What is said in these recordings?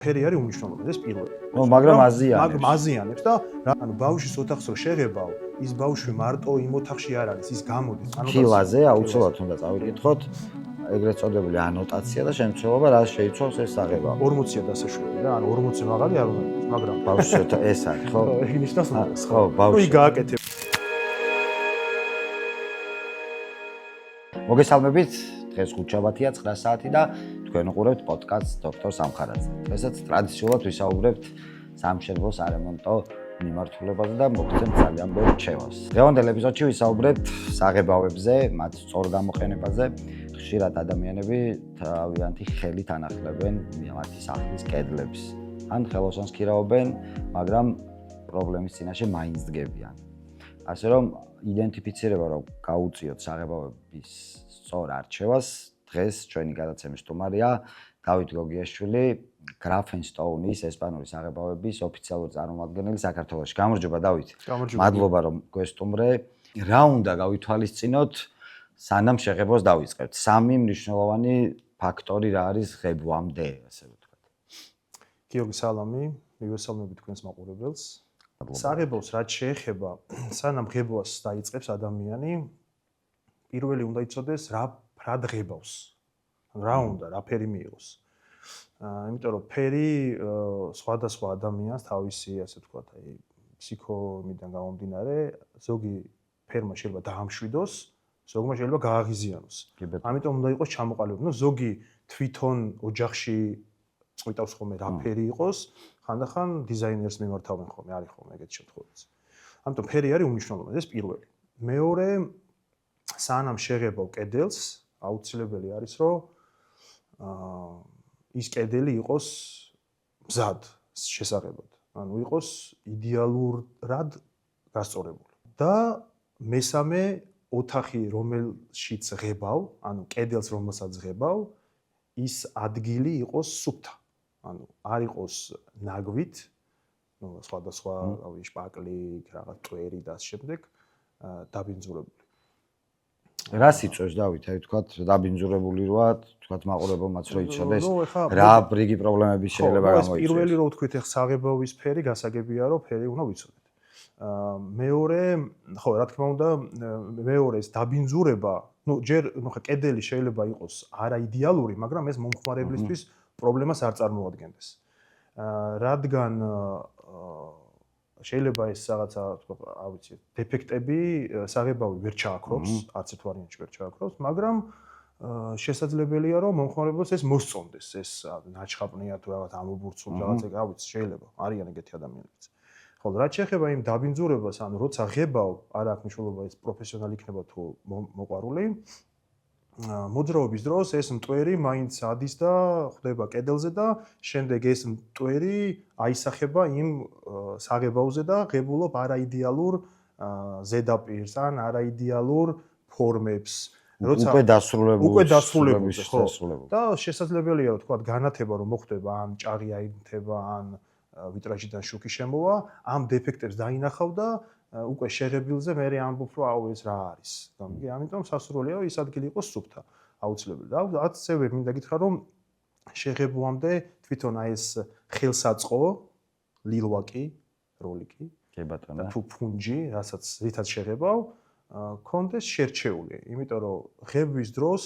ფერი არის უმნიშვნელოვანესი, ეს პირველი. მაგრამ აზიანებს და ანუ ბავშვის ოთახს რო შეღებავ, ის ბავშვი მარტო იმ ოთახში არ არის, ის გამოდის. ფილაზე აუცილებლად უნდა წავიკითხოთ ეგრეთ წოდებული ანოტაცია და შემცველობა რა შეიცვალს ეს საღებავი. 40-ია დასაშველი რა, ანუ 40 მაღალი არ უნდა იყოს, მაგრამ ბავშვი ეს არის, ხო? ეგ ნიშნავს უნდა. ხო, ბავშვი. ნუ გააკეთე. მოგესალმებით, დღეს ხუთშაბათია 9 საათი და თქვენ უყურებთ პოდკასტს დოქტორ სამხარაძე. დღესაც ტრადიციულად ვისაუბრებთ სამშენებლო სარემონტო მიმართულებაზე და მოგცემთ ძალიან ბევრ რჩევას. დღევანდელ ეპიზოდში ვისაუბრებთ საღებავებზე, მათ სწორ გამოყენებაზე. ხშირად ადამიანები თავიანთი ხელით ანახლებენ მათი სახლის კედლებს. ან ხელოსანს ქირავენ, მაგრამ პრობლემის წინაშე მაინც დგებიან. ასე რომ იდენტიფიცირება რომ გაუწიოთ საღებავების სწორ არჩევას, დღეს ჩვენი გადაცემის სტუმარია დავით გოგიაშვილი, გრაფენსტოუნის ესპანური საღებავების ოფიციალური წარმომადგენელი საქართველოში. გამარჯობა დავით. მადლობა რომ გვესტუმრე. რა უნდა გავითვალისწინოთ სანამ შეღებავს დავიწყებთ? სამი მნიშვნელოვანი ფაქტორი რა არის ღებვამდე, ასე ვთქვათ. გიორგი სალამი, მივესალმები თქვენს მაყურებელს. საღებავს რაც შეეხება, სანამ ღებვას დაიწყებს ადამიანი, პირველი უნდა იცოდეს რა ღებავს. რა უნდა, რა ფერი მიიღოს. იმიტომ რომ ფერი სხვადასხვა ადამიანს თავისი, ასე ვთქვათ, აი ფსიქომიდან გამომდინარე, ზოგი ფერმა შეიძლება დაამშვიდოს, ზოგმა შეიძლება გააღიზიანოს. ამიტომ უნდა იყოს ჩამოყალიბებული. ნუ ზოგი თვითონ ოჯახში წვითავს ხოლმე რა ფერი იყოს, ხანდახან დიზაინერს მიმართავენ ხოლმე, არის ხოლმე ეგეთი შემთხვევებიც. ამიტომ ფერი არის უმნიშვნელოვანესი, ეს პირველი. მეორე, სანამ შეღებავ კედელს, აუცილებელი არის, რომ ის კედელი იყოს მზად შესაღებად. ანუ იყოს იდეალურად გასწორებული. და მესამე, ოთახი, რომელშიც ღებავ, ანუ კედელს რომელსაც ღებავ, ის ადგილი იყოს სუფთა. ანუ არ იყოს ნაგვით, ნუ სხვადასხვა, რავი, შპაკლი, რაღაც ტვერი და ამ შემდეგ დაბინძურებული. რა სიწევს დავით, აი ვთქვათ, დაბინძურებული როა, ვთქვათ, მაყურებელმაც რო იცოდეს, რა რიგი პრობლემები შეიძლება გამოიწვიოს. პირველი რო ვთქვით, ახლა საღებავის ფერი გასაგებია, რომ ფერი უნდა ვიცოდეთ. მეორე, ხო, რა თქმა უნდა, მეორე ეს დაბინძურება, ნუ ჯერ, ნუ ხა კედელი შეიძლება იყოს არაიდეალური, მაგრამ ეს მომხმარებლისთვის პრობლემას არ წარმოადგენდეს. რადგან შეიძლება ეს რაღაცა, არ ვიცი, დეფექტები საღებავი ვერ ჩააქრობს, არც ერთ ვარიანტში ვერ ჩააქრობს, მაგრამ შესაძლებელია რომ მომხმარებელს ეს მოსწონდეს, ეს ნაჩხაპნია თუ რაღაც ამობურცულ რაღაცა, არ ვიცი, შეიძლება, არიან ეგეთი ადამიანებიც. ხოლო რაც შეეხება იმ დაბინძურებას, ანუ როცა ღებავ, არ აქვს მნიშვნელობა ეს პროფესიონალი იქნება თუ მოყვარული. მოძრაობის დროს ეს მტვერი მაინც ადის და ხვდება კედელზე და შემდეგ ეს მტვერი აისახება იმ საღებავზე და ღებულობ არაიდეალურ ზედაპირს ან არაიდეალურ ფორმებს. როცა უკვე დასრულებული, ხო. და შესაძლებელია რომ თქვა განათება რომ მოხდება, ან ჭაღი აინთება, ან ვიტრაჟიდან შუქი შემოვა, ამ დეფექტებს დაინახავ და უკვე შეღებილზე მე ამბობ რომ აუ ეს რა არის. ამიტომ სასურველია რომ ის ადგილი იყოს სუფთა, აუცილებელი. და ასევე მინდა გითხრა რომ შეღებვამდე თვითონ აი ეს ხელსაწყო, ლილვაკი, როლიკი, კი ბატონო, თუ ფუნჯი, რითაც შეღებავ, კონდეს შერჩეული. იმიტომ რომ ღებვის დროს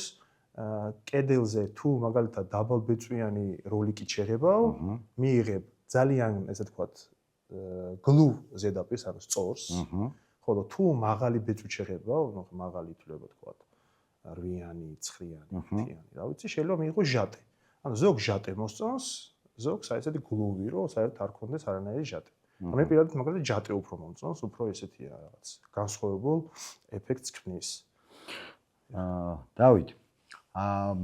კედელზე თუ მაგალითად დაბალბეწვიანი როლიკით შეღებავ, მიიღებ ძალიან, ესე ვთქვათ, გლუ ზედაპირს, ანუ სწორს. ხოლო თუ მაღალი ბეწვით შეღებავ, ნუ მაღალი ითვლება ვთქვათ, რვიანი, ცხრიანი, თიანი, რა ვიცი, შეიძლება მიიღოს ჟატე. ანუ ზოგ ჟატე მოსწონს, ზოგს აი ესეთი გლუვი, რომ საერთოდ არ ქონდეს არანაირი ჟატე. მე პირადად მაგალითად ჟატე უფრო მომწონს, უფრო ესეთია რაღაც განსხვავებულ ეფექტს ქმნის. დავით,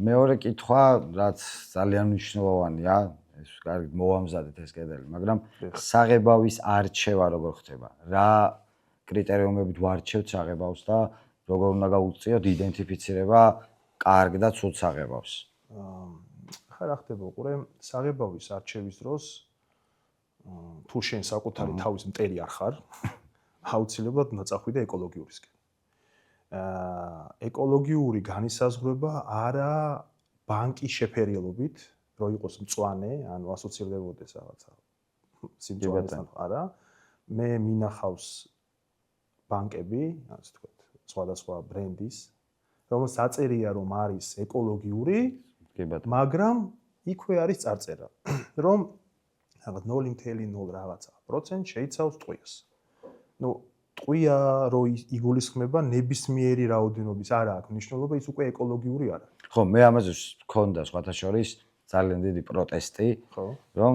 მეორე კითხვა, რაც ძალიან მნიშვნელოვანია, ეს კარგი მოვამზადეთ ეს კედელი, მაგრამ საღებავის არჩევა როგორ ხდება? რა კრიტერიუმებით ვარჩევთ საღებავს და როგორ უნდა გაუწიოთ იდენტიფიცირება კარგ და ცუდ საღებავს? ხა რა ხდება, უყურე, საღებავის არჩევის დროს თუ შენ საკუთარი თავის მტერი არ ხარ, აუცილებლად უნდა წახვიდე ეკოლოგიურისკენ. ეკოლოგიური განისაზღვრება არა ბანკის შეფერილობით, რო იყოს მწვანე, ანუ ასოცირდებოდეს რაღაცა სიმწვანესთან არა. მე მინახავს ბანკები, ასე ვთქვათ, სხვადასხვა ბრენდის, რომელსაც აწერია რომ არის ეკოლოგიური, მაგრამ იქვე არის წარწერა, რომ რაღაც 0.0 რაღაცა პროცენტ შეიცავს ტყვიას. ნუ ტყვია რო იგულისხმება ნებისმიერი რაოდენობის არა აქვს მნიშვნელობა, ის უკვე ეკოლოგიური არა. ხო, მე ამაზე მქონდა სხვათა შორის ძალიან დიდი პროტესტი, რომ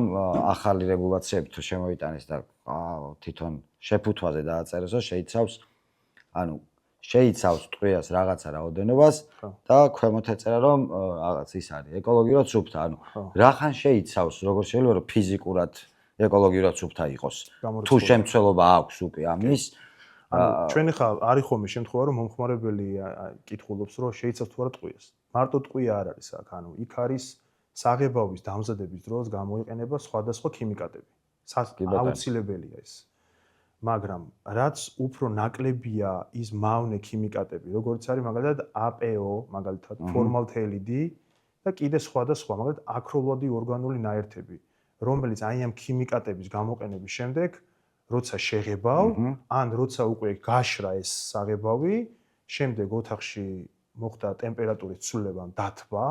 ახალი რეგულაციები თუ შემოიტანეს და თვითონ შეფუთვაზე დააწერეს, რომ შეიცავს ტყვიას რაღაცა რაოდენობას და ქვემოთ ეწერა რომ რაღაც ის არის ეკოლოგიურად სუფთა, ანუ რახან შეიცავს, როგორ შეიძლება რომ ფიზიკურად ეკოლოგიურად სუფთა იყოს. თუ შემცველობა აქვს უკვე ამის ჩვენ ხა არის ხოლმე შემთხვევა რომ მომხმარებელი კითხულობს რომ შეიცავს თუ არა ტყვიას. მარტო ტყვია არ არის აქ, ანუ იქ არის საღებავის დამზადების დროს გამოიყენება სხვადასხვა ქიმიკატები. აუცილებელია ეს. მაგრამ რაც უფრო ნაკლებია ის მავნე ქიმიკატები, როგორც არის მაგალითად APO, მაგალითად ფორმალდეჰიდი და კიდე სხვადასხვა, მაგალითად აკროლადი ორგანული ნაერთები, რომელიც აი ამ ქიმიკატების გამოყენების შემდეგ, როცა შეღებავ, ან როცა უკვე გაშრა ეს საღებავი, შემდეგ ოთახში მოხდა ტემპერატურის ცვლილება დათბა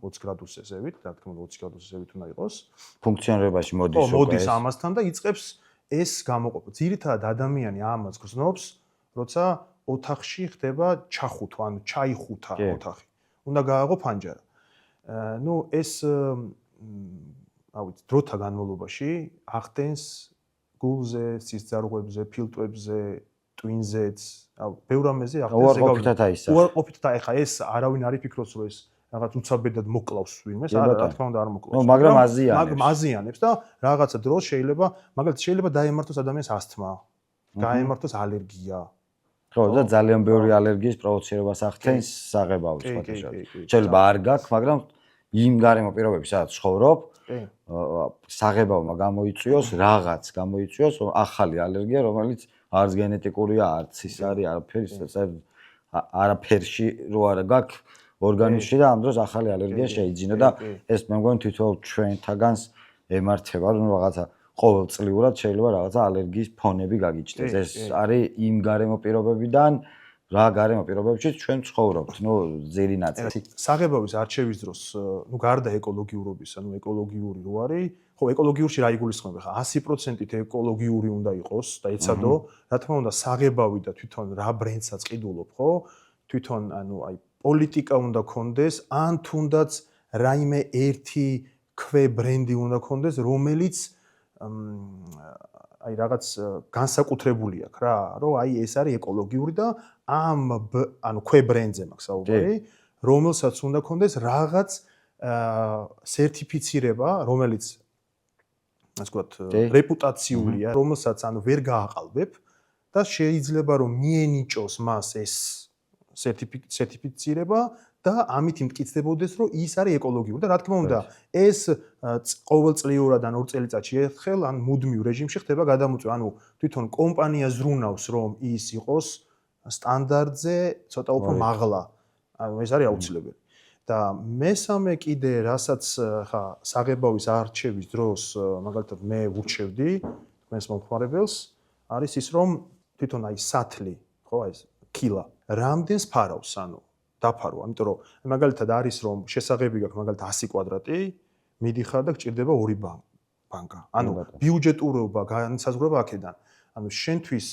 20 გრადუსებივით, რა თქმა უნდა 20 გრადუსებივით უნდა იყოს. ფუნქციონირებაში მოდის უკვე. მოდის ამასთან და იწყებს ეს გამოყოფა. ძირითადად ადამიანი ამას გრძნობს, როცა ოთახში ხდება ჩახუთვა, ანუ ჩაიხუთა ოთახი. უნდა გააღო ფანჯარა. ნუ ეს ავით დროთა განმავლობაში ახდენს გულზე, სისწარღვებზე, ფილტვებზე, ტვინზეც, ბევრ ამაზე ახდენს ეგავით. უარყოფითად ეხა ეს არავინ არ იფიქროს რომ ეს რაღაც უცაბედად მოკლავს ვინმეს, არა, რა თქმა უნდა არ მოკლავს. მაგრამ აზიანებს და რაღაცა დროს შეიძლება დაემართოს ადამიანს ასთმა, გაემართოს ალერგია. ხო, და ძალიან ბევრი ალერგიის პროვოცირებას ახდენს საღებავი სხვათა შორის. შეიძლება არ გაქვს, მაგრამ იმ გარემო პირობებში სადაც ცხოვრობ, საღებავმა გამოიწვიოს, ახალი ალერგია, რომელიც არც გენეტიკურია, არც ის არის, არაფერში რო არ გაქვს ორგანიზმში და ამ დროს ახალი ალერგია შეიძინა და ეს მე მგონი თვითონ ჩვენთაგანს ემართება, რომ რაღაცა ყოველწლიურად შეიძლება რაღაცა ალერგიის ფონები გაგიჩნდეს. ეს არის იმ გარემო პირობებიდან, რა გარემო პირობებში ჩვენ ცხოვრობთ, ძირი ნაწილი. საღებავის არჩევის დროს, გარდა ეკოლოგიურობისა, ეკოლოგიური რო არის, ხო, ეკოლოგიურში რა იგულისხმება ხა 100%-ით ეკოლოგიური უნდა იყოს და ეცადო, რა თქმა უნდა, საღებავი და თვითონ რა ბრენდსაც ყიდულობ, ხო? თვითონ აი პოლიტიკა უნდა კონდეს, ან თუნდაც რაიმე ერთი ბრენდი უნდა კონდეს, რომელიც აი რაღაც განსაკუთრებული აქვს რა, რომ აი ეს არის ეკოლოგიური და ამ ბრენდზე მაქვს საუბარი, რომელსაც უნდა კონდეს რაღაც სერტიფიცირება, რომელიც ასე ვთქვათ, რეპუტაციულია, რომელსაც ვერ გააყალბებ და შეიძლება რომ მიენიჭოს მას ეს სერტიფიცირება და ამით იმტკიცდებოდეს, რომ ის არის ეკოლოგიური და რა თქმა უნდა, ეს ყოველწლიურად ან 2 წელიწადში ერთხელ ან მუდმივ რეჟიმში ხდება გადამოწვევა. ანუ თვითონ კომპანია ზრუნავს, რომ ის იყოს სტანდარტზე ცოტა უფრო მაღლა. ანუ ეს არის აუცილებელი. და მესამე კიდე, რასაც ხა საღებავის არჩევის დროს, მაგალითად მე ვურჩევდი თქვენს მომხმარებელს, არის ის, რომ თვითონ აი სათლი, ხო, ეს კილა, რამდენს ფარავს, ანუ დაფარო, ამიტომ რომ მაგალითად არის რომ შესაძლებელი გაქვს მაგალითად 100 კვადრატი, მიდიხარ და გჭირდება 2 ბანკა. ანუ ბიუჯეტურობა განსაზღვრება აქედან. ანუ შენთვის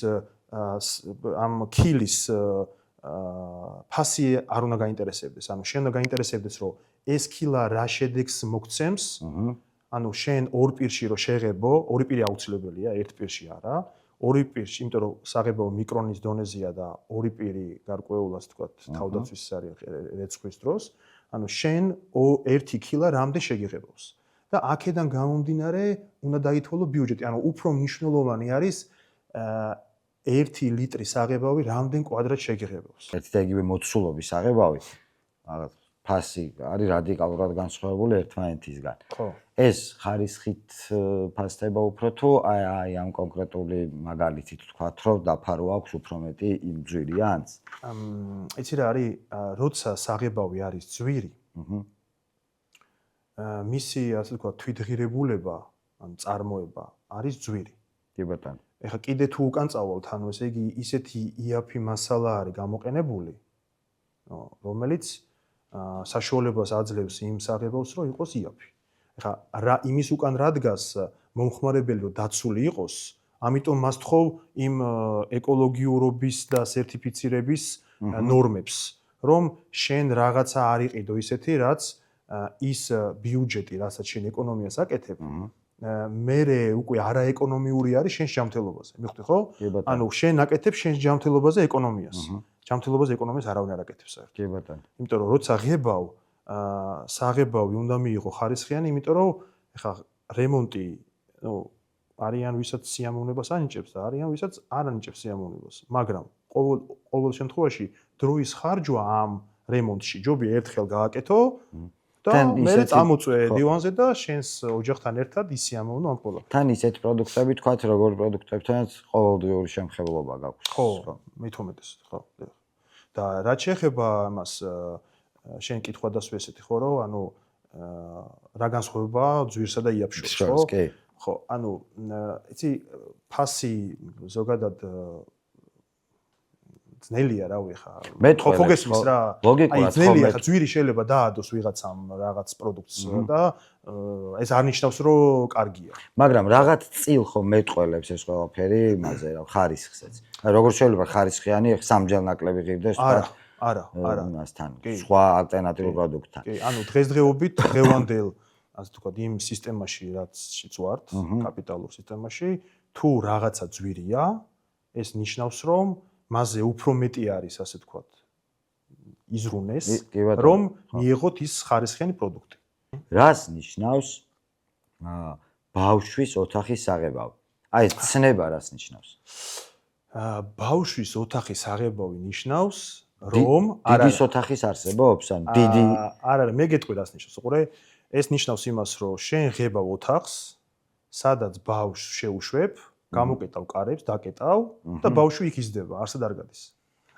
ამ კილის ფასი არ უნდა გაინტერესებდეს. ანუ შენ უნდა გაინტერესებდეს რომ ეს კილა რა შედეგს მოგცემს. ანუ შენ ორ პირში რო შეღებო, ორი პირი აუცილებელია, ერთ პირში არა. ორი პირში, იმიტომ რომ საღებავ მიკრონის დონეზეა და ორი პირი გარკვეულად თქვათ თავდაცვის არის რეცხვის დროს, ანუ შენ 1 კილა რამდენ შეგიღებავს. და აქედან გამომდინარე უნდა დაითვალო ბიუჯეტი, ანუ უფრო მნიშვნელოვანი არის 1 ლიტრი საღებავი რამდენ კვადრატს შეგიღებავს. ერთი და იგივე მოცულობის საღებავი, რაღაც ფასი არის რადიკალურად განსხვავებული ერთმანეთისგან. ხო. ეს ხარისხით ფასდება უფრო თუ აი ამ კონკრეტული მაგალითით თქვათ, რომ დაფარო აქვს უფრო მეტი იმ ძვირიანს? იცი რა არის, როცა საღებავი არის ძვირი, მისი ასე ვთქვათ თვითღირებულება ან წარმოება არის ძვირი. კი ბატონო. ეხლა კიდე თუ უკან წავალთ, ანუ ესე იგი ისეთი იაფი მასალა არის გამოყენებული, რომელიც საშუალებას აძლევს იმ საღებავს, რომ იყოს იაფი. ეხლა რა იმის უკან რადგას მომხმარებელი რომ დაცული იყოს, ამიტომ მას თხოვ იმ ეკოლოგიურობის და სერტიფიცირების ნორმებს, რომ შენ რაღაცა არ იყიდო ისეთი, რაც ის ბიუჯეტი, რასაც შენ ეკონომიას აკეთებ, მერე უკვე არაეკონომიური არის შენს ჯანმრთელობაზე. მიხვდი ხო? ანუ შენ აკეთებ შენს ჯანმრთელობაზე ეკონომიას. ჯანმრთელობაზე ეკონომიას არავინ არ აკეთებს საერთოდ. კი ბატონო. იმიტომ რომ როცა ღებავ, საღებავი უნდა მიიღო ხარისხიანი, იმიტომ რომ ეხლა რემონტი, არიან ვისაც სიამოვნებას ანიჭებს და არიან ვისაც არ ანიჭებს სიამოვნებას, მაგრამ ყოველ შემთხვევაში დროის ხარჯვა ამ რემონტში ჯობია ერთხელ გააკეთო და მერე წამოწვე დივანზე და შენს ოჯახთან ერთად ისიამოვნო ამ ყველაფერს. თან ისეთ პროდუქტები თქვათ, როგორ პროდუქტებთანაც ყოველდღიური შემხებლობა გაქვს. ხო, მithometes, ხო. და რაც შეეხება ამას შენ კითხვა დასვი ესეთი ხო, რომ ანუ რა განსხვავება ძვირსა და იაფს შორის, ხო? ხო, ანუ იცი ფასი ზოგადად ძნელია რავი ხა. ხო გესმის რა. აი ძნელია ხა ძვირი შეიძლება დაადოს ვიღაცამ რაღაც პროდუქტს და ეს არ ნიშნავს რომ კარგია. მაგრამ რაღაც წილ ხო მეტყველებს ეს ყველაფერი იმაზე რა ხარისხსაც. როგორ შეიძლება ხარისხიანი სამჯერ ნაკლები ღირდეს თქვა? არა. მასთან სხვა ალტერნატიულ პროდუქტთან. კი, ანუ დღესდღეობით დღევანდელ ასე ვთქვათ იმ სისტემაში რაც ვართ, კაპიტალურ სისტემაში, თუ რაღაცა ძვირია, ეს ნიშნავს რომ მასზე უფრო მეტი არის ასე ვთქვათ იზრუნეს, რომ მიიღოთ ის ხარისხიანი პროდუქტი. რას ნიშნავს ბავშვის ოთახის საღებავი? აი ეს ცნება რას ნიშნავს? ბავშვის ოთახის საღებავი ნიშნავს რომ დიდის ოთახის არსებობს ან დიდი არა მე გეტყვი რას ნიშნავს. უყურე ეს ნიშნავს იმას რომ შენ ღებავ ოთახს, სადაც ბავშვს შეუშვებ, გამოკეტავ კარებს, დაკეტავ და ბავშვი იქ იზრდება, არსად არ გადის.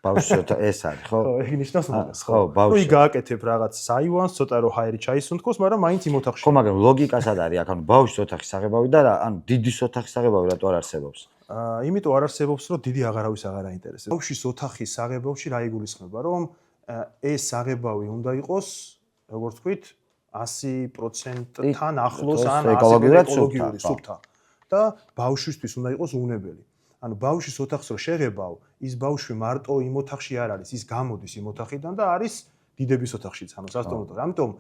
ბავშვი ეს არის, ხო? ხო, ეგ ნიშნავს მაგას, ხო, ბავშვი. ნუ იქ გააკეთებ რაღაც საივანს, ცოტა რომ ჰაერი ჩაისუნთქოს, მაგრამ მაინც იმ ოთახში. ხო, მაგრამ ლოგიკა სად არის აქ? ანუ ბავშვის ოთახის საღებავი და რა, ანუ დიდის ოთახის საღებავი რატო არ არსებობს? იმიტომ არ არსებობს, რომ დიდი აღარავის აღარ აინტერესებს. ბავშვის ოთახის საღებავში რა იგულისხმება, რომ ეს საღებავი უნდა იყოს, როგორც ვთქვით, 100%-თან ახლოს ან ეკოლოგიური სუფთა. და ბავშვისთვის უნდა იყოს უნებელი. ანუ ბავშვის ოთახს რო შეღებავ, ის ბავშვი მარტო იმ ოთახში არ არის, ის გამოდის იმ ოთახიდან და არის დიდების ოთახშიც, ანუ სასტუმროთი. ამიტომ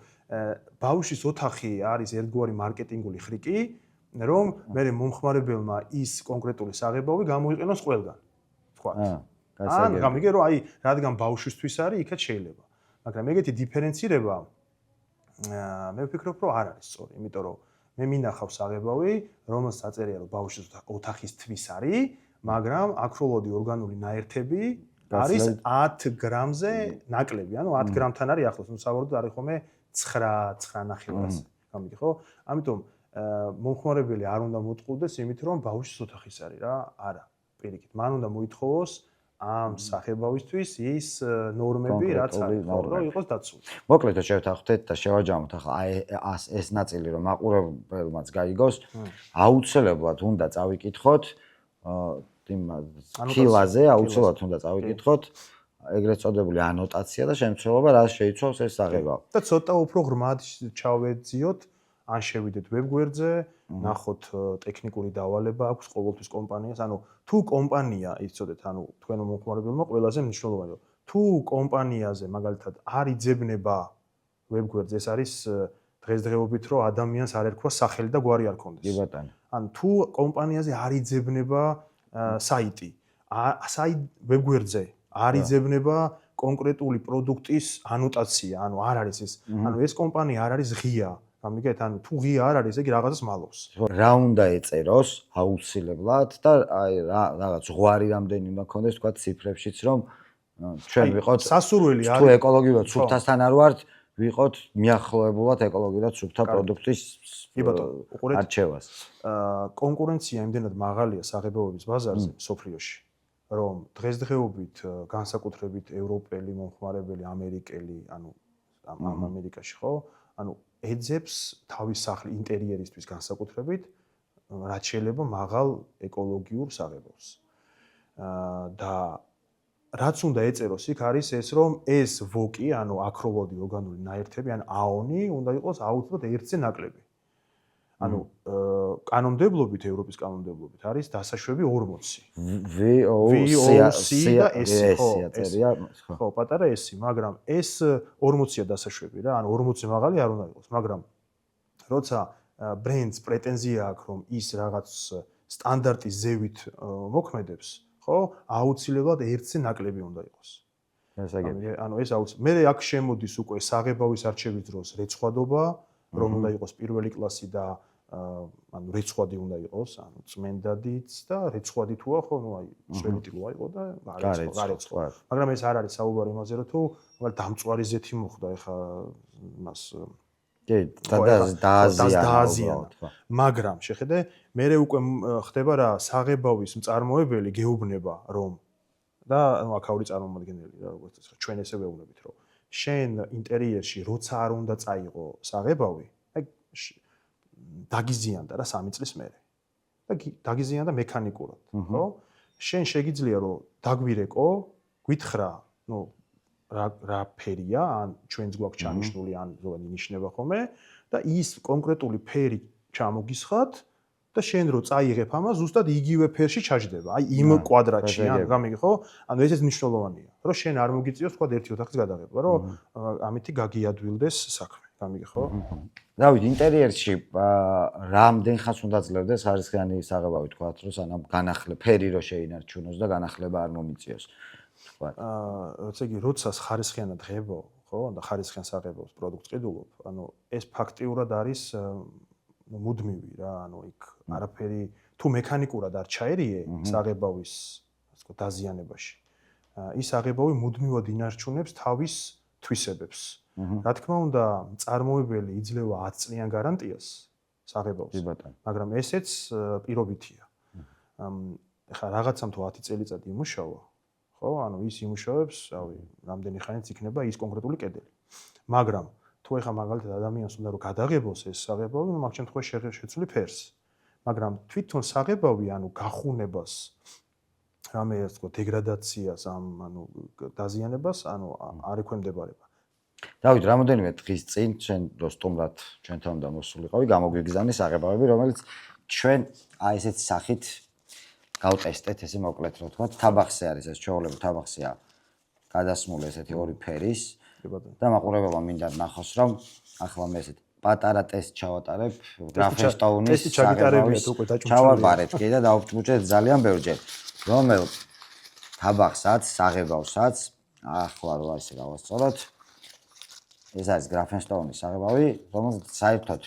ბავშვის ოთახი არის ერთგვარი მარკეტინგული ხრიკი, რომ მე მომხმარებელმა ის კონკრეტული საღებავი გამოიყენოს ყველგან. თქვა. ან გამიგე რომ აი რადგან ბავშვისთვის არის, იქაც შეიძლება. მაგრამ ეგეთი დიფერენცირება მე ვფიქრობ, რომ არ არის სწორი, იმიტომ რომ მე მინახავ საღებავი, რომელსაც აწერია რომ ბავშვის ოთახისთვის არის, მაგრამ აქროლოდი ორგანული ნაერთები არის 10 გრამზე ნაკლები, ანუ 10 გრამთან არის ახლოს, ნუ სავარაუდოდ არის ხოლმე 9.9. გამიგე ხო? ამიტომ მომხმარებელი არ უნდა მოტყუდეს იმით რომ ბავშვის ოთახის არის რა, არა, პირიქით, მან უნდა მოითხოვოს ამ სახებავისთვის ის ნორმები რაც არის, რომ იყოს დაცული. მოკლედ შევთანხმდეთ და შევაჯამოთ ახლა ეს ნაწილი რომ მაყურებელმაც გაიგოს, აუცილებლად უნდა წავიკითხოთ ქილაზე, აუცილებლად უნდა წავიკითხოთ ეგრეთ წოდებული ანოტაცია და შემცველობა რა შეიცვალოს ეს საღებავი. და ცოტა უფრო ღრმად ჩავეძიოთ ან შევიდეთ ვებგვერდზე, ნახოთ ტექნიკური დავალება აქვს ყოველთვის კომპანიას, ანუ თუ კომპანია იცოდეთ, ანუ თქვენო მომხმარებელმა ყველაზე მნიშვნელოვანია, თუ კომპანიაზე მაგალითად არ იძებნება ვებგვერდზე, ეს არის დღესდღეობით რომ ადამიანს არ ერქვა სახელი და გვარი არ ქონდეს. კი ბატონო. ანუ თუ კომპანიაზე არ იძებნება საიტი, საიტ ვებგვერდზე არ იძებნება კონკრეტული პროდუქტის ანოტაცია, ანუ არ არის ეს, ანუ ეს კომპანია არ არის ღია. გამიგეთ, ანუ თუ ღია არ არის, ეგ რაღაცას მალავს. რა უნდა ეწეროს აუცილებლად და აი რაღაც ზღვარი რამდენი უნდა ქონდეს, თქვა ციფრებშიც, რომ ჩვენ ვიყოთ სასურველი არის. თუ ეკოლოგიურად სუფთასთან არ ვართ, ვიყოთ მიახლოებულად ეკოლოგიურად სუფთა პროდუქტის არჩევას. კონკურენცია იმდენად მაღალია საღებავების ბაზარზე სოფლიოში, რომ დღესდღეობით განსაკუთრებით ევროპელი მომხმარებელი, ამერიკელი, ანუ ამერიკაში ხო? ანუ ეძებს თავის სახლის ინტერიერისთვის განსაკუთრებით, რაც შეიძლება მაღალ ეკოლოგიურ საღებავს. და რაც უნდა ეწეროს იქ არის ეს, რომ ეს ვოკი, ანუ აქროლოდი ორგანული ნაერთები, ან აონი უნდა იყოს აუცილებლად ერთზე ნაკლები. ანუ კანონმდებლობით, ევროპის კანონმდებლობით არის დასაშვები 40. VOC და S, ხო, პატარა S, მაგრამ ეს 40-ია დასაშვები რა, ანუ 40 მაღალი არ უნდა იყოს, მაგრამ როცა ბრენდს პრეტენზია აქვს, რომ ის რაღაც სტანდარტის ზევით მოქმედებს, ხო, აუცილებლად ერთზე ნაკლები უნდა იყოს. ანუ ეს აუცილებლად. მე აქ შემოდის უკვე საღებავის არჩევის დროს რეცხვადობა, რომ უნდა იყოს პირველი კლასი და ანუ რეცხვადი უნდა იყოს, ანუ წმენდადიც და რეცხვადი თუა ხო, ну აი, სველიტი რო აიყო და გარეცხვა. მაგრამ ეს არ არის საუბარი იმაზე, რომ თუ მაგალითად დამწვარი ზეთი მოხდა ეხა მას დააზიანა. მაგრამ შეხედე, მე უკვე ხდება რა, საღებავის მწარმოებელი გეუბნება, რომ და ანუ აქაური წარმომადგენელი რა, როგორც ჩვენ ესე ვეუბნებით, რომ შენ ინტერიერში როცა არ უნდა წაიღო საღებავი, აი დაგიზიანდა რა 3 წლის მერე. და დაგიზიანდა მექანიკურად, ხო? შენ შეგიძლია რომ დაგვირეკო, გვითხრა, ну რა ფერია, ან ჩვენს გვაქვს ჩანიშნული, ან ზოგადად ინიშნება ხოლმე და ის კონკრეტული ფერი ჩამოგისხათ და შენ რო წაიღებ ამას, ზუსტად იგივე ფერში ჩაჯდება. აი იმ კვადრატში, ან გამიგი ხო? ანუ ესეც მნიშვნელოვანია, რომ შენ არ მოგიწიოს თქვა ერთი ოთახის გადაღება, რომ ამითი გაგიადვილდეს საქმე. გამიგი ხო? დავით, ინტერიერში რამდენ ხანს უნდა ძლევდეს ხარისხიანი საღებავი თქვა, რომ სანამ განახლება ფერი რო შეინარჩუნოს და განახლება არ მომიწიოს. თქვა. ესე იგი, როცა ხარისხიანად ღებო, ხო, და ხარისხიან საღებავს პროდუქტს ყიდულობ, ანუ ეს ფაქტიურად არის მუდმივი რა, ანუ იქ არაფერი თუ მექანიკურად არ ჩაერიე საღებავის, ასე ვთქვათ, დაზიანებაში. ის საღებავი მუდმივად ინარჩუნებს თავის თვისებებს. რა თქმა უნდა, მწარმოებელი იძლევა 10 წლიან გარანტიას საღებავს, მაგრამ ესეც პირობითია. ეხლა რაღაცამ თუ 10 წელიწადი იმუშავა, ხო, ანუ ის იმუშავებს, რავი, რამდენი ხანიც იქნება ის კონკრეტული კედელი. მაგრამ თუ ეხლა მაგალითად ადამიანს უნდა რომ გადაღებოს ეს საღებავი, მაგ შემთხვევაში შეცვლი ფერს. მაგრამ თვითონ საღებავი, ანუ გახუნებას, რამე ასე ვთქვათ, დეგრადაციას, ანუ დაზიანებას, ანუ არ ექვემდებარება. დავით, რამოდენიმე დღის წინ ჩვენ სტუმრად ჩვენთან უნდა მოსულიყავი, გამოგვიგზავნე საღებავები, რომელიც ჩვენ აი ესეთ სახით გავტესტეთ, ესე მოკლედ რო ვთქვათ, თაბახზე არის ეს ჩვეულებრივ თაბახზეა გადასმული ესეთი ორი ფერის და მაყურებელმა მინდა ნახოს, რომ ახლა მე ესეთ პატარა ტესტ ჩავატარებ გრაფენშტაუნის საღებავის ჩავაბარეთ კი და დავჭუჭეთ ძალიან ბევრჯერ, რომელ თაბახსაც, საღებავსაც ახლა რო ასე გავასწოროთ ეს არის გრაფენშტაუნის საღებავი, რომელსაც საერთოდ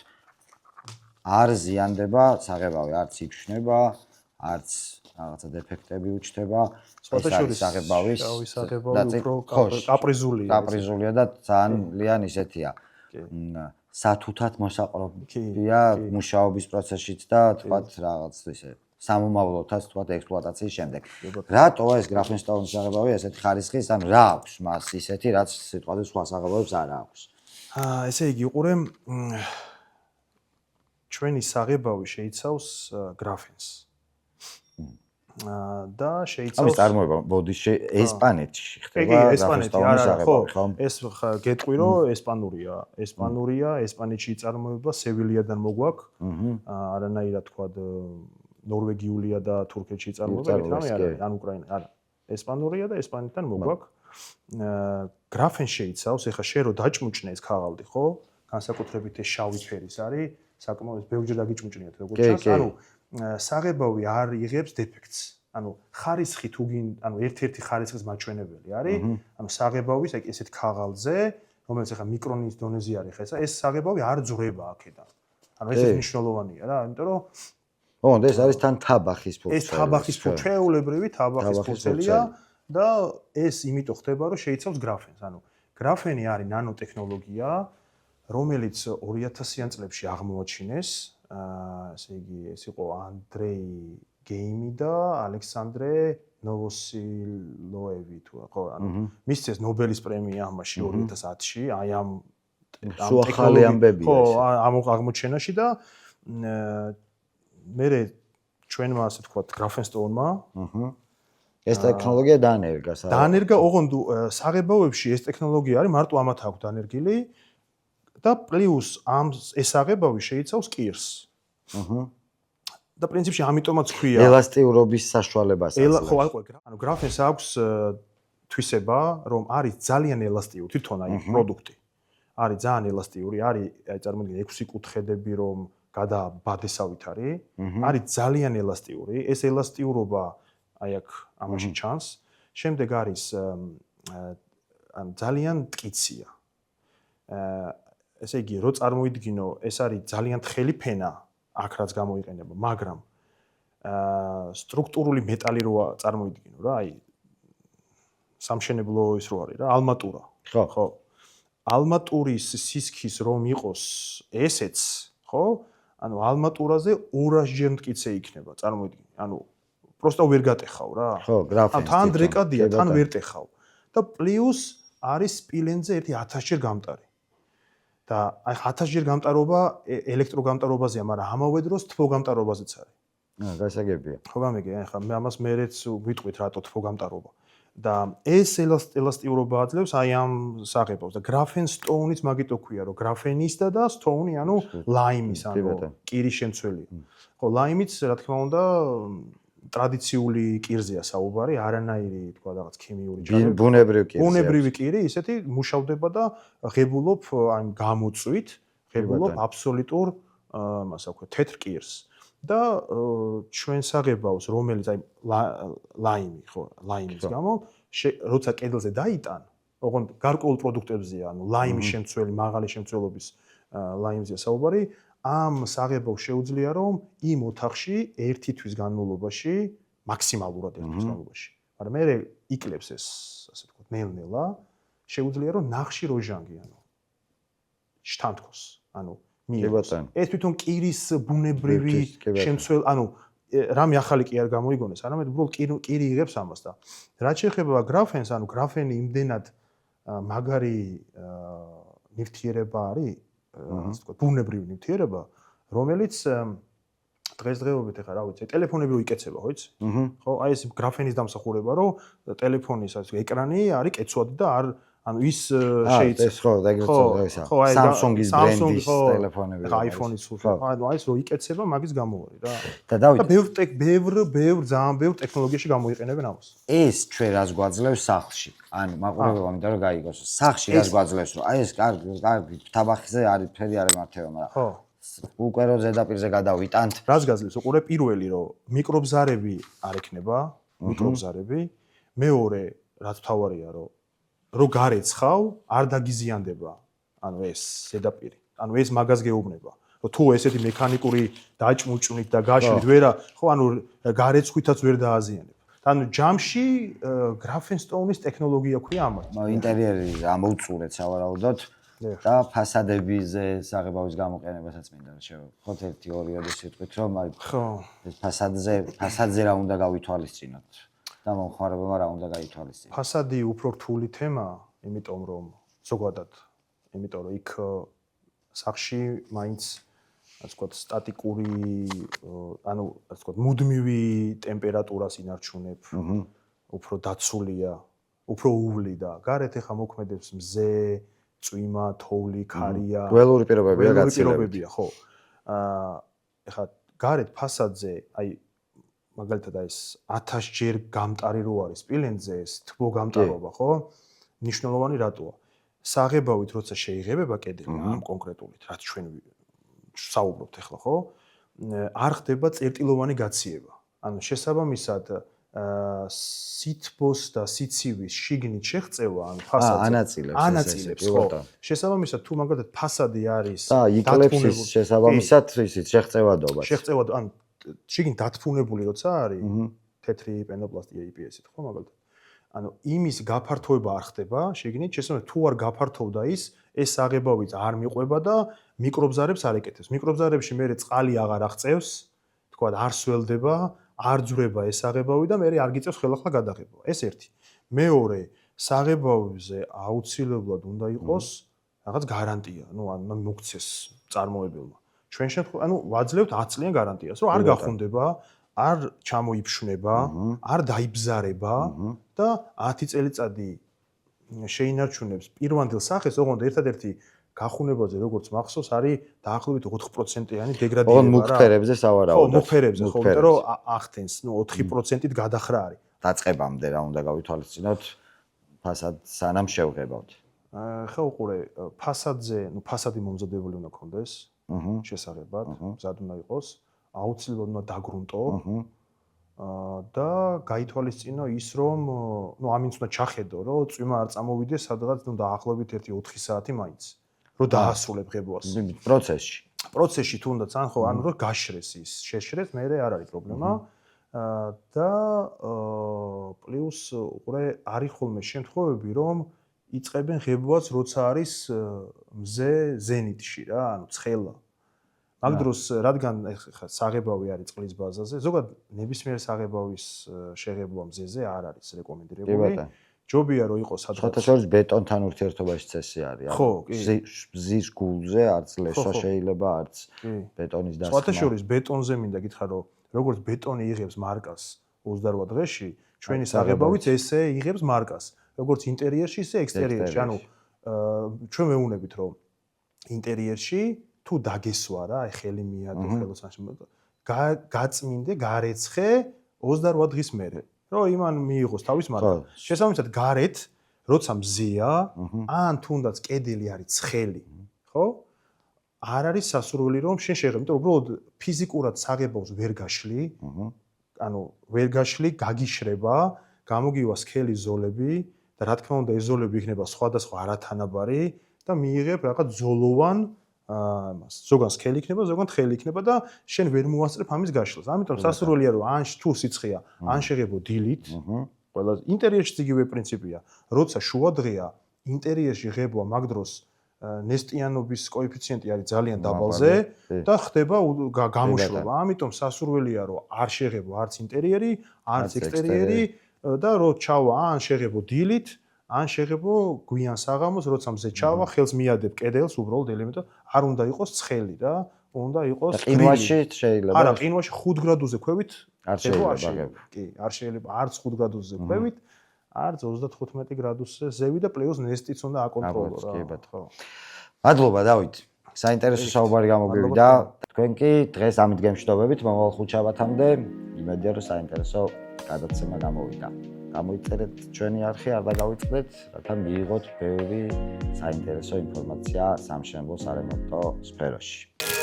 არ ზიანდება საღებავი, არც იფშნება, არც რაღაცა დეფექტები უჩნდება. სპეციალისტ საღებავის კაპრიზულია. კაპრიზულია და ძალიან ისეთია. სათუთად მოსაყრობია მუშაობის პროცესშიც და თქვათ რაღაც ისე სამომავლოთაც თქვათ ექსპლუატაციის შემდეგ. რატო ეს გრაფენშტაუნის საღებავი ესეთი ხარისხის, ანუ რა აქვს მას ისეთი, რაც სიტყვაზე სხვა საღებავებს არ აქვს? ესე იგი, უყურე ჩვენი საღებავი შეიცავს გრაფენს. და შეიცავს ამის წარმოება ბოდიშ ესპანეთში ხდება გრაფენშტაუნის საღებავი, ხო? ეს გეტყვი რომ ესპანურია, ესპანეთში იწარმოება, სევილიადან მოგვაქვს. არანაირად თქვა ნორვეგიულია და თურქეთში იწარმოება, რამე არა, ან უკრაინა, არა. ესპანურია და ესპანეთიდან მოგვაქვს. გრაფენს შეიცავს, ეხლა შენ რო დაჭმუჭნე ეს ქაღალდი, ხო? განსაკუთრებით ეს შავი ფერის არის, საკმაოდ ბევრჯერ დაგიჭმუჭნიათ როგორც ჩანს, ანუ საღებავი არ იღებს დეფექტს. ანუ ხარისხი თუ ანუ ერთ-ერთი ხარისხის მაჩვენებელი არის, ანუ საღებავის ესეთ ქაღალდზე, რომელიც ახლა მიკრონის დონეზე არის ხა ეს საღებავი არ ძვრება აქედან. ანუ ეს მნიშვნელოვანია რა, იმიტომ რომ ეს არის თან თაბახის ფურცელი. ეს თაბახის ჩვეულებრივი თაბახის ფურცელია და ეს იმიტომ ხდება, რომ შეიცავს გრაფენს. ანუ გრაფენი არის ნანოტექნოლოგია, რომელიც 2000-იან წლებში აღმოაჩინეს. ესე იგი, ეს იყო ანდრეი გეიმი და ალექსანდრე ნოვოსილოევი თუ ხო, ანუ მისცეს ნობელის პრემია ამაში 2010-ში, აი ამ ახალი ამბებია ხო, ეს. აღმოჩენაში და მე ჩვენმა ასე ვთქვათ Graphenstone-მა ეს ტექნოლოგია დაანერგა დაანერგა ოღონდ საღებავებში ეს ტექნოლოგია არის მარტო ამათ აქვს დაანერგილი და პლუს ამ ეს საღებავი შეიცავს კირს. და პრინციპში ამიტომაც ქვია ელასტიურობის საშუალებას ხო ანუ Graphens აქვს თვისება რომ არის ძალიან ელასტიური თვითონ აი პროდუქტი არის ძალიან ელასტიური არის აი წარმოიდგინე 6 კუთხედები რომ გადაბადესავით არის ძალიან ელასტიური ეს ელასტიურობა აი აქ ამაში ჩანს შემდეგ არის ან ძალიან მტკიცია ესე იგი რო წარმოიდგინო ეს არის ძალიან თხელი ფენა აქ რაც გამოიყენება მაგრამ სტრუქტურული მეტალი როა წარმოიდგინო რა აი სამშენებლო ის რო არის რა ალმატურა ხო ალმატურის სისქის რომ იყოს ესეც ხო ანუ ალმატურაზე 200-ჯერ მტკიცე იქნება წარმოიდგინე ანუ просто ვერ გატეხავ რა ხო გრაფენს თან დრეკადია თან ვერ ტეხავ და პლუს არის სპილენძე 1000-ჯერ გამტარი და აი 1000-ჯერ გამტარობა ელექტროგამტარობაზეა მაგრამ ამავე დროს თბოგამტარობაზეც არის გასაგებია ხო გამიგე ახლა მე ამას მერეც ვიტყვით რატო თბოგამტარობა და ეს ელასტიურობა აძლევს აი ამ საღებავს და Graphenstone-იც მაგიტო ქვია რომ Graphenis-და და Stone-ი ანუ ლაიმის ანუ კირის შემცველია ხო ლაიმიც რა თქმა უნდა ტრადიციული კირზეა საუბარი არანაირი თქვა რაღაც ქიმიური ჯაჭვი ბუნებრივი კირი ისეთი მუშავდება და ღებულობ აი გამოწვით ღებულობ აბსოლუტურ მას აქვე თეთრ კირს და ჩვენ საღებავს რომელიც აი ლაიმი ხო ლაიმის გამო როცა კედელზე დაიტან ოღონდ გარკვეულ პროდუქტებზეა ანუ ლაიმის შემცველი მაღალი შემცველობის ლაიმზეა საუბარი ამ საღებავს შეუძლია რომ იმ ოთახში ერთი თვის განმავლობაში მაქსიმალურად ერთი თვის განმავლობაში მაგრამ მე იკლებს ეს ასე ვთქვათ ნელ-ნელა შეუძლია რომ ნახში როჟანგი ანუ შთანთქოს ანუ ეს თვითონ კირის ბუნებრივი შემცველ ანუ რამე ახალი კი არ გამოიგონეს არამედ უბრალოდ კირი იღებს ამას და რაც შეეხება Graphens ანუ Graphene იმდენად მაგარი ნივთიერება არის ასე ვთქვათ ბუნებრივი ნივთიერება რომელიც დღესდღეობით ახლა რა ვიცი ტელეფონები რო იკეცება ხო იცი ხო აი ეს Graphenis დამსახურება რომ ტელეფონის ასე ეკრანი არის კეცვადი და არ ანუ ის შეიძლება ეს ხო ეგრეც ხო Samsung-ის ბრენდის ტელეფონები ხო iPhone-ის ხო ანუ აი ეს რო იკეცება მაგის გამო არის რა და დავით ბევრ ძალიან ბევრ ტექნოლოგიაში გამოიყენებენ ამას ეს ჩვენ რას გვაძლევს სახლში ანუ მაყურებელმა მინდა რომ გაიგოს სახლში რას გვაძლევს რომ აი ეს კარგი თაბახზე არის ფერი არ ემართება მაგრამ ხო უკვე რო ზედაპირზე გადავიტანთ რას გაძლევს უყურე პირველი რომ მიკრობზარები არ ექნება მიკრობზარები მეორე რაც თავარია რომ გარეცხავ არ დაგიზიანდება ანუ ეს ზედაპირი ანუ ეს მაგას გეუბნება რომ თუ ესეთი მექანიკური დაჭმუჭნით და გაშლით ვერა ხო ანუ გარეცხვითაც ვერ დააზიანებ ანუ ჯამში Graphenstone-ის ტექნოლოგია ქვია ამათ ინტერიერი ამოუწურეთ სავარაუდოდ და ფასადებზე საღებავის გამოყენებასაც მინდა შევხოთ 1-2 სიტყვით რომ აი ხო ეს ფასადზე რა უნდა გავითვალისწინოთ და მომხმარებელმა რა უნდა გაითვალისწინოს. ფასადი უფრო რთული თემა, იმიტომ რომ ზოგადად, იმიტომ რომ იქ სახში მაინც ასე ვთქვათ სტატიკური ანუ ასე ვთქვათ მუდმივი ტემპერატურას ინარჩუნებ. უფრო დაცულია, უფრო უვლი და გარეთ ახლა მოქმედებს მზე, წვიმა, თოვლი, ქარია. ველური პირობებია გაცილებით. ველური პირობებია, ხო. ახლა გარეთ ფასადზე, აი მაგალითად ეს 1000-ჯერ გამტარი რო არის სპილენძზე ეს თბო გამტარობა, ხო? ნიშნულოვანი რატოა? საღებავით როცა შეიღებება კედელი ამ კონკრეტულით, რაც ჩვენ საუბრობთ ახლა, ხო? არ ხდება წერტილოვანი გაციება. ანუ შესაბამისად სითბოს და სიცივის შიგნით შეღწევა, ანუ ფასადზე ანაწილებს, ხო? შესაბამისად თუ მაგალითად ფასადი არის და იკლებს შესაბამისად ისიც შეღწევადობა. ანუ შიგნით დათფუნებული როცა არის თეთრი პენოპლასტია EPS-ით, ხო მაგალითად. ანუ იმის გაფართოება არ ხდება შიგნით, შესაბამისად თუ არ გაფართოვდა ის საღებავიც არ მიყვება და მიკრობზარებს არ ეკეთებს. მიკრობზარებში მე წყალი აღარ აღწევს, თქვა არ სველდება, არ ძვრება ეს საღებავი და მე არ გიწევს ხელახლა გადაღება. ეს ერთი. მეორე, საღებავზე აუცილებლად უნდა იყოს რაღაც გარანტია, ანუ მოგცეს წარმოებელმა. ჩვენ შემთხვევაში, ანუ ვაძლევთ 10 წლიან გარანტიას, რომ არ გახუნდება, არ ჩამოიფშნება, არ დაიბზარება და 10 წელიწადი შეინარჩუნებს პირვანდელ სახეს, ოღონდ ერთადერთი გახუნებაზე როგორც მახსოვს არის დაახლოებით 4%-იანი დეგრადირება რა. მუქფერებზე სავარაუდო. ხო, მუქფერებზე, ხო, იმიტომ რომ ახდენს, 4%-ით გადახრა არის. დაწყებამდე რა უნდა გავითვალისწინოთ ფასად სანამ შევღებავთ. ხო, უყურე, ფასადზე, ფასადი მომზადებული უნდა კონდეს. შესაღებად, მზად უნდა იყოს, აუცილებლად უნდა დაგრუნტო. და გაითვალისწინო ის, რომ ამინც უნდა ჩახედო, რომ წვიმა არ წამოვიდეს, სადღაც დაახლოებით 1-4 საათი მაინც. რომ დაასრულებ ღებვას. პროცესში თუნდაც ან ხო, ანუ რომ გაშრეს ის, შეშრეს, მე არ არის პრობლემა. და პლუს უყურე არის ხოლმე შემთხვევები, რომ იწყებენ ღებვას, როცა არის მზე ზენიტში რა, ანუ ცხელა. მაგ დროს რადგან საღებავი არის წყლის ბაზაზე, ზოგადად ნებისმიერ საღებავის შეღებვა მზეზე არ არის რეკომენდირებული. ჯობია რომ იყოს სადღაც. სხვათა შორის ბეტონთან ურთიერთობაში წესი არის. ხო, მზის გულზე არც ლესვა შეიძლება, არც ბეტონის დასხმა. სხვათა შორის ბეტონზე მინდა გითხრა, რომ როგორც ბეტონი იღებს მარკას 28 დღეში, ჩვენი საღებავიც ესე იღებს მარკას, როგორც ინტერიერში, ისე ექსტერიერში. ანუ ჩვენ მეუნებით, რომ ინტერიერში თუ დაგესვა რა, ხელი მიადო, ხელოსანში გაწმინდე, გარეცხე 28 დღის მერე. რომ იმან მიიღოს თავის მარკა. შესაბამისად, გარეთ, როცა მზეა, ან თუნდაც კედელი არის ცხელი, ხო? არ არის სასურველი რომ შენ შეღებ, იმიტომ რომ უბრალოდ ფიზიკურად საღებავს ვერ გაშლი, ანუ ვერ გაშლი, გაგიშრება, გამოგივა სქელი ზოლები და რა თქმა უნდა ეს ზოლები იქნება სხვადასხვა არათანაბარი და მიიღებ რაღაც ზოლოვან ამას. ზოგან სქელი იქნება, ზოგან თხელი იქნება და შენ ვერ მოასწრებ ამის გაშლას. ამიტომ სასურველია რომ ან თუ სიცხეა, ან შეღებო დილით, ყველა ინტერიერში იგივე პრინციპია. როცა შუა დღეა, ინტერიერში ღებვა მაგ დროს ნესტიანობის კოეფიციენტი არის ძალიან დაბალზე და ხდება გამოშლობა. ამიტომ სასურველია რომ არ შეღებო არც ინტერიერი, არც ექსტერიერი და რო ჩავა ან შეღებო დილით, ან შეღებო გვიან საღამოს, როცა მზე ჩავა, ხელს მიადებ კედელს უბრალოდ ელემენტად, არ უნდა იყოს ცხელი რა, უნდა იყოს ყინვაში შეიძლება. არა, ყინვაში 5 გრადუსზე ქვევით არ შეიძლება. კი, არ შეიძლება არც 5 გრადუსზე ქვევით, არც 35 გრადუსზე ზევი და პლუს ნესტიც უნდა აკონტროლო რა. ხო. მადლობა დავით. საინტერესო საუბარი გამოგვივიდა. თქვენ კი დღეს ამით გემშვიდობებით მომავალ ხუთშაბათამდე. იმედია რომ საინტერესო გადაცემა გამოვიდა. გამოიწერეთ ჩვენი არხი, არ დაგავიწყდეთ, რათა მიიღოთ ბევრი საინტერესო ინფორმაცია სამშენებლო სარემონტო სფეროში.